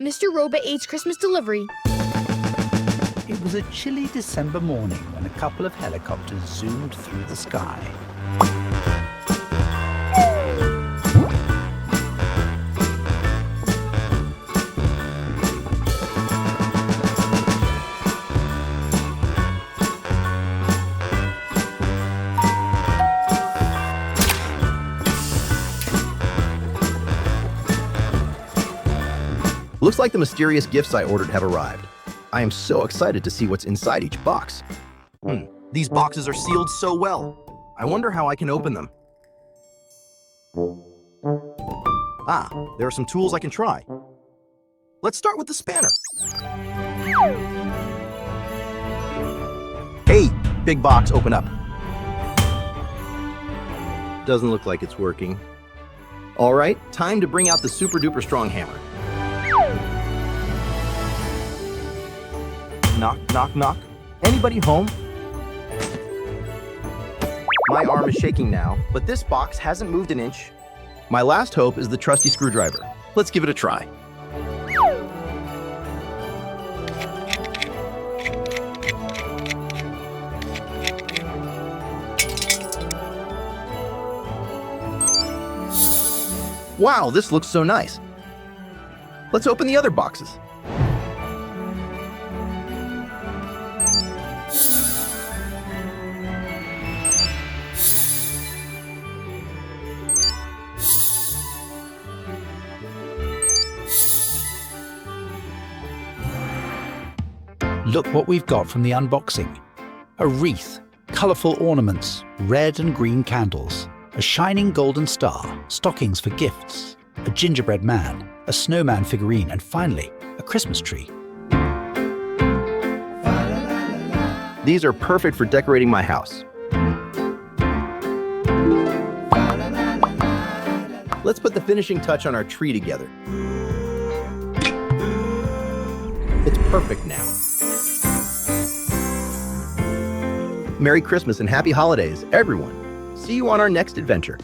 Mr.Robot8's Christmas delivery. It was a chilly December morning when a couple of helicopters zoomed through the sky. Looks like the mysterious gifts I ordered have arrived. I am so excited to see what's inside each box. These boxes are sealed so well. I wonder how I can open them. Ah, there are some tools I can try. Let's start with the spanner. Hey, big box, open up. Doesn't look like it's working. All right, time to bring out the super duper strong hammer. Knock, knock, knock. Anybody home? My arm is shaking now, but this box hasn't moved an inch. My last hope is the trusty screwdriver. Let's give it a try. Wow, this looks so nice. Let's open the other boxes. Look what we've got from the unboxing. A wreath, colourful ornaments, red and green candles, a shining golden star, stockings for gifts, a gingerbread man, a snowman figurine, and finally, a Christmas tree. These are perfect for decorating my house. Let's put the finishing touch on our tree together. It's perfect now. Merry Christmas and Happy Holidays, everyone. See you on our next adventure.